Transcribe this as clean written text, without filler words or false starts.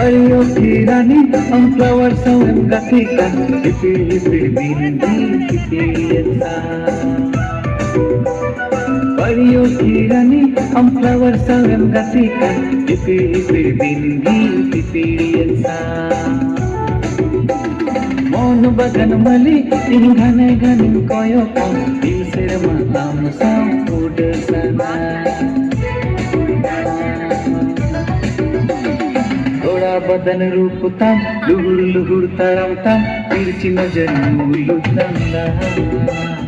परियों की रानी हम flowers ang kasikan ipil-ipil bindi kitiyensa परियों की रानी हम flowers ang kasikan ipil-ipil bindi kitiyensa Mono bagan mali tinggane ganin koyo ko isir matam sam udasana बदन रूप तम लुहुर लुहुर तड़म तम तिरछी नजर मुलुक नंदा